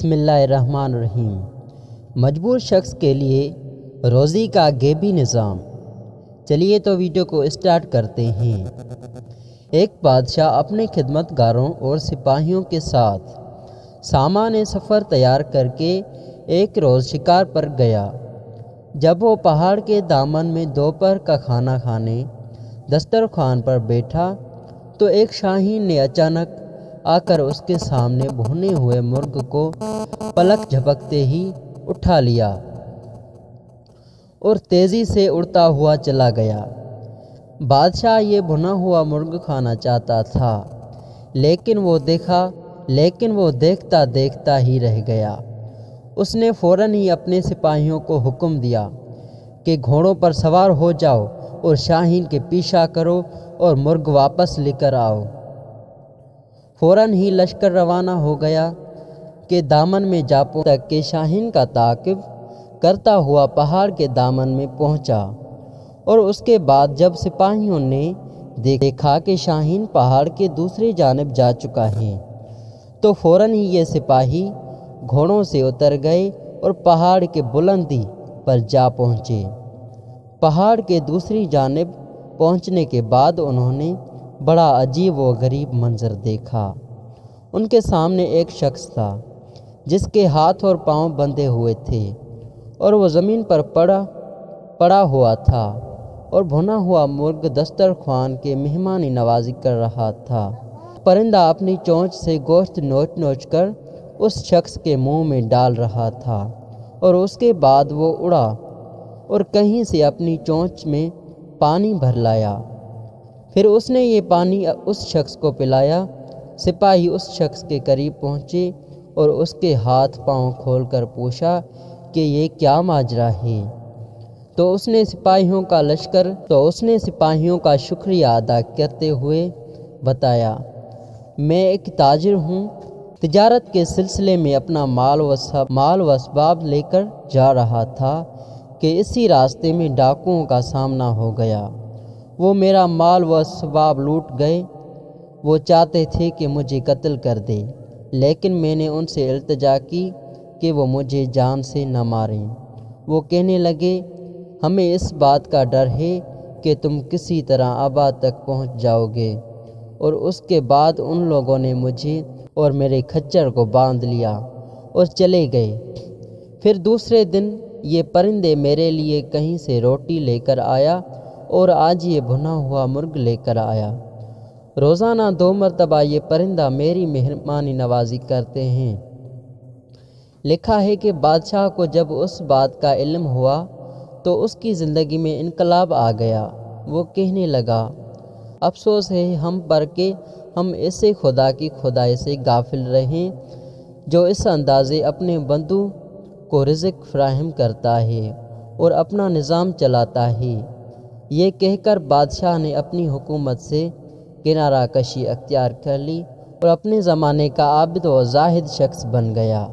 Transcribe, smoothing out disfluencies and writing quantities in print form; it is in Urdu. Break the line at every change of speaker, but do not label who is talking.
بسم اللہ الرحمن الرحیم۔ مجبور شخص کے لیے روزی کا غیبی نظام۔ چلیے تو ویڈیو کو اسٹارٹ کرتے ہیں۔ ایک بادشاہ اپنے خدمت گاروں اور سپاہیوں کے ساتھ سامان سفر تیار کر کے ایک روز شکار پر گیا۔ جب وہ پہاڑ کے دامن میں دوپہر کا کھانا کھانے دسترخوان پر بیٹھا تو ایک شاہین نے اچانک آ کر اس کے سامنے بھنے ہوئے مرغ کو پلک جھپکتے ہی اٹھا لیا اور تیزی سے اڑتا ہوا چلا گیا۔ بادشاہ یہ بھنا ہوا مرغ کھانا چاہتا تھا، لیکن وہ دیکھتا دیکھتا ہی رہ گیا۔ اس نے فوراً ہی اپنے سپاہیوں کو حکم دیا کہ گھوڑوں پر سوار ہو جاؤ اور شاہین کے پیچھا کرو اور مرغ واپس لے کر آؤ۔ فوراً ہی لشکر روانہ ہو گیا کہ دامن میں جا پہنچا تک کہ شاہین کا تعاقب کرتا ہوا پہاڑ کے دامن میں پہنچا، اور اس کے بعد جب سپاہیوں نے دیکھا کہ شاہین پہاڑ کے دوسری جانب جا چکا ہے تو فوراً ہی یہ سپاہی گھوڑوں سے اتر گئے اور پہاڑ کے بلندی پر جا پہنچے۔ پہاڑ کے دوسری جانب پہنچنے کے بعد انہوں نے بڑا عجیب و غریب منظر دیکھا۔ ان کے سامنے ایک شخص تھا جس کے ہاتھ اور پاؤں بندھے ہوئے تھے اور وہ زمین پر پڑا ہوا تھا، اور بھنا ہوا مرغ دسترخوان کے مہمانی نوازی کر رہا تھا۔ پرندہ اپنی چونچ سے گوشت نوچ نوچ کر اس شخص کے منہ میں ڈال رہا تھا، اور اس کے بعد وہ اڑا اور کہیں سے اپنی چونچ میں پانی بھر لایا۔ پھر اس نے یہ پانی اس شخص کو پلایا۔ سپاہی اس شخص کے قریب پہنچے اور اس کے ہاتھ پاؤں کھول کر پوچھا کہ یہ کیا ماجرا ہے؟ تو اس نے سپاہیوں کا شکریہ ادا کرتے ہوئے بتایا، میں ایک تاجر ہوں، تجارت کے سلسلے میں اپنا مال و اسباب لے کر جا رہا تھا کہ اسی راستے میں ڈاکوؤں کا سامنا ہو گیا۔ وہ میرا مال و اسباب لوٹ گئے۔ وہ چاہتے تھے کہ مجھے قتل کر دے، لیکن میں نے ان سے التجا کی کہ وہ مجھے جان سے نہ ماریں۔ وہ کہنے لگے، ہمیں اس بات کا ڈر ہے کہ تم کسی طرح آباد تک پہنچ جاؤ گے، اور اس کے بعد ان لوگوں نے مجھے اور میرے کھچر کو باندھ لیا اور چلے گئے۔ پھر دوسرے دن یہ پرندے میرے لیے کہیں سے روٹی لے کر آیا، اور آج یہ بھنا ہوا مرغ لے کر آیا۔ روزانہ 2 مرتبہ یہ پرندہ میری مہمانی نوازی کرتے ہیں۔ لکھا ہے کہ بادشاہ کو جب اس بات کا علم ہوا تو اس کی زندگی میں انقلاب آ گیا۔ وہ کہنے لگا، افسوس ہے ہم پر کہ ہم ایسے خدا کی خدائی سے غافل رہیں جو اس اندازے اپنے بندوں کو رزق فراہم کرتا ہے اور اپنا نظام چلاتا ہے۔ یہ کہہ کر بادشاہ نے اپنی حکومت سے کنارہ کشی اختیار کر لی اور اپنے زمانے کا عابد و زاہد شخص بن گیا۔